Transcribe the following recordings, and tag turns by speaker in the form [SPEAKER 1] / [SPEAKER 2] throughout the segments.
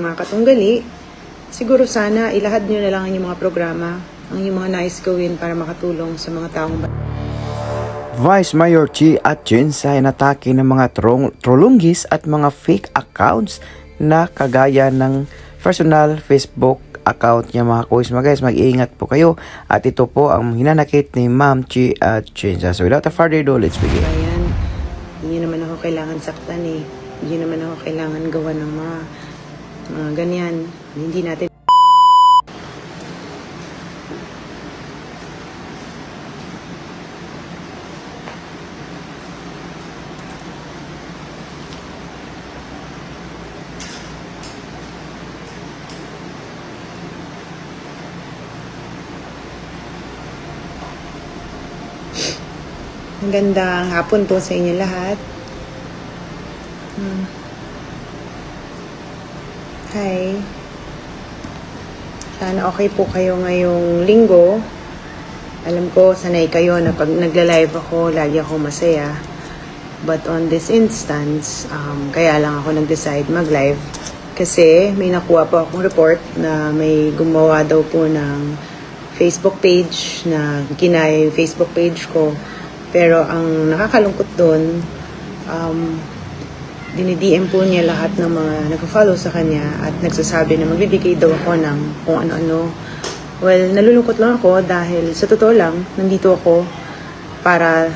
[SPEAKER 1] Mga katunggali, siguro sana ilahad nyo na lang ang inyong mga programa, ang inyong mga nais gawin para makatulong sa mga taong
[SPEAKER 2] Vice Mayor Chi Atienza ay natake ng mga trolunggis at mga fake accounts na kagaya ng personal Facebook account niya mga kuisma. Guys, mag-iingat po kayo at ito po ang hinanakit ni Ma'am Chi Atienza. So without further ado, let's begin.
[SPEAKER 1] bayan. Hindi naman ako kailangan saktan eh. Hindi naman ako kailangan gawa ng mga ganyan. Hindi natin Magandang hapon po sa inyo lahat. Hi. Sana okay po kayo ngayong linggo. Alam ko, sanay kayo na pag nagla-live ako, lagi ako masaya. But on this instance, kaya lang ako nag-decide mag-live. Kasi may nakuha po akong report na may gumawa daw po ng Facebook page na ginaya yung Facebook page ko. Pero ang nakakalungkot doon, dinidm po niya lahat ng mga nag-follow sa kanya at nagsasabi na magbibigay daw ako ng kung ano-ano. Well, nalulungkot lang ako dahil sa totoo lang, nandito ako para,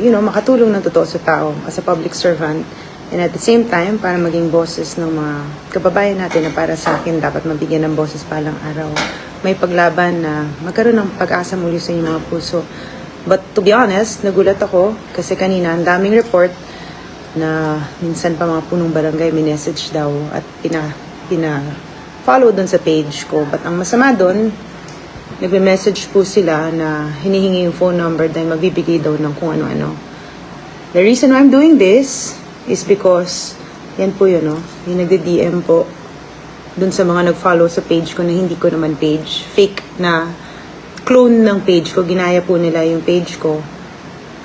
[SPEAKER 1] makatulong ng totoo sa tao as a public servant. And at the same time, para maging boses ng mga kababayan natin na para sa akin dapat mabigyan ng boses palang araw. May paglaban na magkaroon ng pag-asa muli sa inyong mga puso. But to be honest, nagulat ako kasi kanina ang daming report na minsan pa mga punong barangay minessage daw at pina-follow dun sa page ko. But ang masama dun, nagme-message po sila na hinihingi yung phone number dahil magbibigay daw ng kung ano-ano. The reason why I'm doing this is because, yan po yun, yung nagde-DM po dun sa mga nag-follow sa page ko na hindi ko naman page. Fake na clone ng page ko, ginaya po nila yung page ko.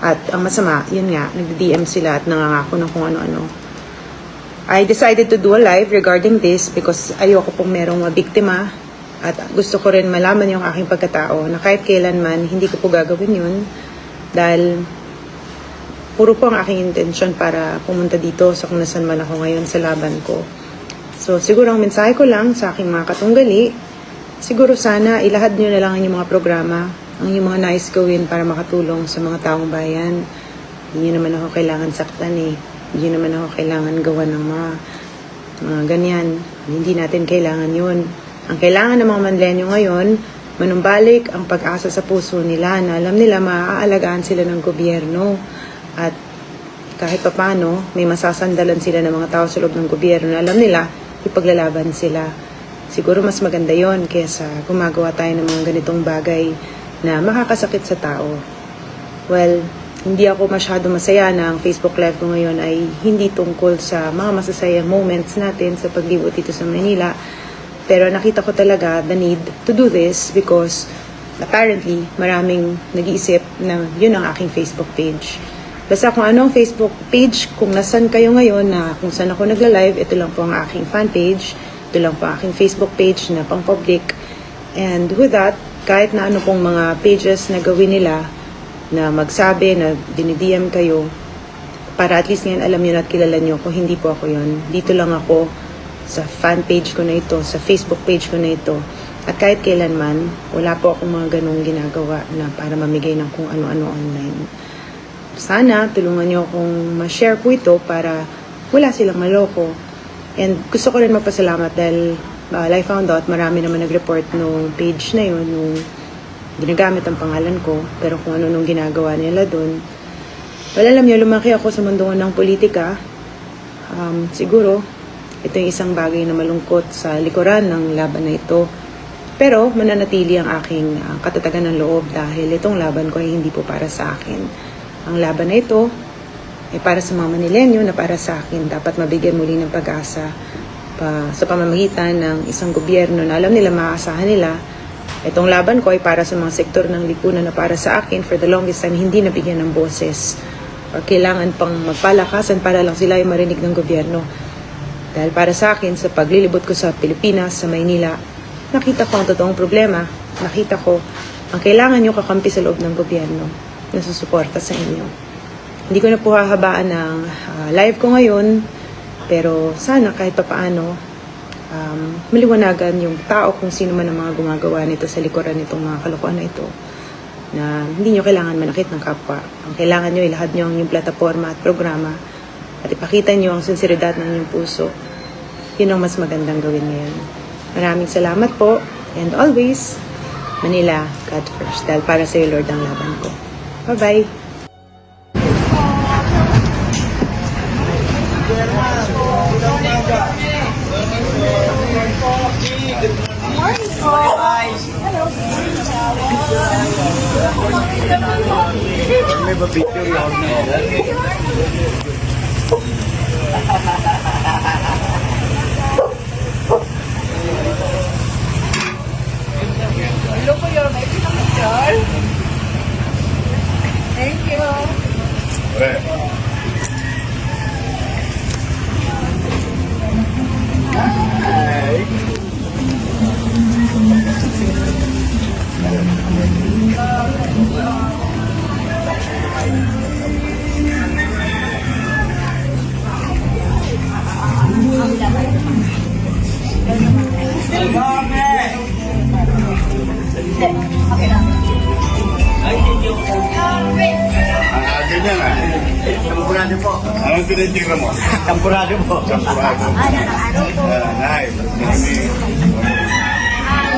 [SPEAKER 1] At ang masama, yun nga, nagdi-DM sila at nangangako ng kung ano-ano. I decided to do a live regarding this because ayoko pong merong mabiktima at gusto ko rin malaman yung aking pagkatao na kahit kailanman, hindi ko po gagawin yun dahil puro po ang aking intention para pumunta dito sa kung nasan man ako ngayon sa laban ko. So siguro ang mensahe ko lang sa aking mga katunggali, siguro sana ilahad nyo na lang ang inyong mga programa, ang inyong mga nais gawin para makatulong sa mga taong bayan. Hindi naman ako kailangan saktan eh. Hindi naman ako kailangan gawa ng mga ganyan. Hindi natin kailangan yun. Ang kailangan ng mga manlenyo ngayon, manumbalik ang pag-asa sa puso nila na alam nila maaalagaan sila ng gobyerno. At kahit pa paano, may masasandalan sila ng mga tao sa loob ng gobyerno na alam nila, ipaglalaban sila. Siguro mas maganda yon kaysa gumagawa tayo ng mga ganitong bagay na makakasakit sa tao. Well, hindi ako masyado masaya na ang Facebook Live ko ngayon ay hindi tungkol sa mga masasayang moments natin sa paglibot dito sa Manila. Pero nakita ko talaga the need to do this because apparently maraming nag-iisip na yun ang aking Facebook page. Basta kung ano ang Facebook page, kung nasan kayo ngayon na kung saan ako nagla-live, ito lang po ang aking fan page. Ito lang po aking Facebook page na pang-public. And with that, kahit na ano pong mga pages na gawin nila na magsabi na dinidm kayo, para at least ngayon alam nyo at kilala nyo kung hindi po ako yun. Dito lang ako sa fan page ko na ito, sa Facebook page ko na ito. At kahit kailanman, wala po akong mga ganong ginagawa na para mamigay ng kung ano-ano online. Sana tulungan nyo akong ma-share po ito para wala silang maloko. And gusto ko rin magpasalamat dahil I found out marami naman nag-report nung page na yun, nung ginagamit ang pangalan ko, pero kung ano nung ginagawa nila dun. Well, alam niyo, lumaki ako sa mundo ng politika. Siguro, ito yung isang bagay na malungkot sa likuran ng laban na ito. Pero mananatili ang aking katatagan ng loob dahil itong laban ko ay hindi po para sa akin. Ang laban na ito ay para sa mga Manilenyo na para sa akin. Dapat mabigyan muli ng pag-asa sa pamamagitan ng isang gobyerno na alam nila, maaasahan nila. Itong laban ko ay para sa mga sektor ng lipunan na para sa akin for the longest time hindi nabigyan ng boses. Or kailangan pang magpalakasan para lang sila ay marinig ng gobyerno. Dahil para sa akin, sa paglilibot ko sa Pilipinas, sa Maynila, nakita ko ang totoong problema. Nakita ko ang kailangan nyo kakampi sa loob ng gobyerno na susuporta sa inyo. Hindi ko na po hahabaan ng live ko ngayon, pero sana kahit papaano, maliwanagan yung tao kung sino man ang mga gumagawa nito sa likuran nitong mga kalokohan na ito, na hindi nyo kailangan manakit ng kapwa. Ang kailangan nyo, ilahad nyo ang inyong plataforma at programa at ipakita nyo ang sinseridad ng inyong puso. Yun ang mas magandang gawin ngayon. Maraming salamat po, and always, Manila, God first. Dahil para sa iyo, Lord, ang laban ko. Bye-bye!
[SPEAKER 3] Hello po, your may picture. Thank you.
[SPEAKER 4] Ganyan ah.
[SPEAKER 5] Tampurado po.
[SPEAKER 4] Anong tinitira mo?
[SPEAKER 5] Tampurado po.
[SPEAKER 4] Champurado. Nice.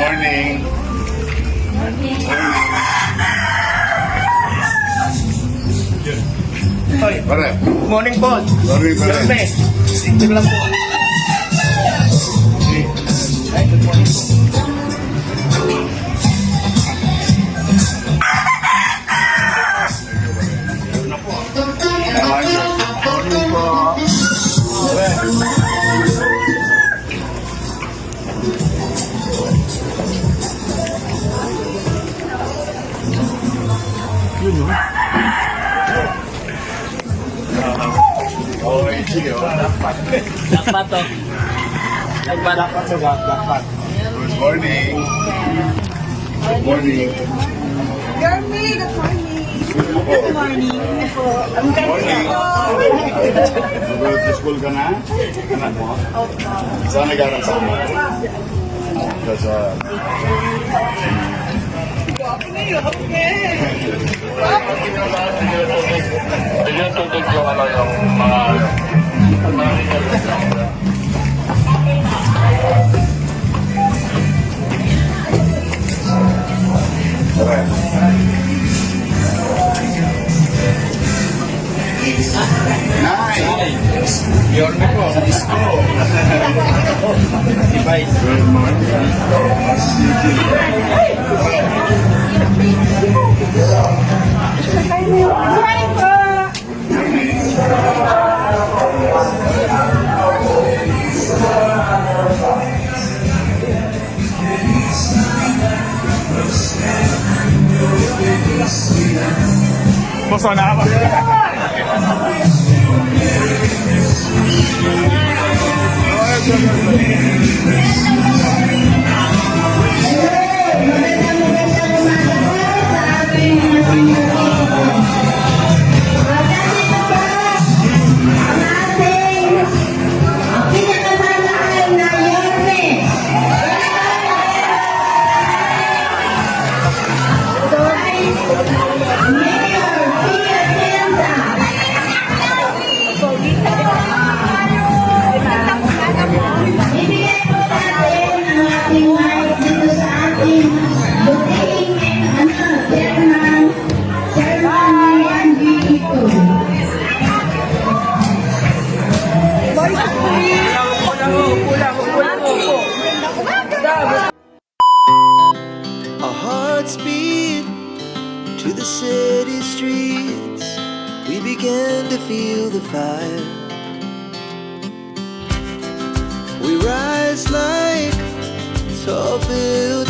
[SPEAKER 4] Morning.
[SPEAKER 5] Hoy,
[SPEAKER 4] Pare.
[SPEAKER 5] morning po.
[SPEAKER 4] Morning, pare.
[SPEAKER 5] Yorme. Tingnan lang po. Ay, good morning po.
[SPEAKER 4] Morning po. Okay, sige.
[SPEAKER 5] Dapat to. Dapat to. Dapat.
[SPEAKER 4] Good morning. Good morning.
[SPEAKER 3] Yorme, good morning.
[SPEAKER 4] Good
[SPEAKER 3] Morning po. Ang
[SPEAKER 4] morning. Nag-go to school ka na? Anak mo? Saan nag-aaral sa mo? Sa... Bigyan tutok yung ano yung mga... Nice!
[SPEAKER 5] Yorme po. Ibay.
[SPEAKER 4] Good morning.
[SPEAKER 3] Morning po.
[SPEAKER 4] Boso na ako.
[SPEAKER 6] Our hearts beat to the city streets. We began to feel the fire. We rise like tall buildings.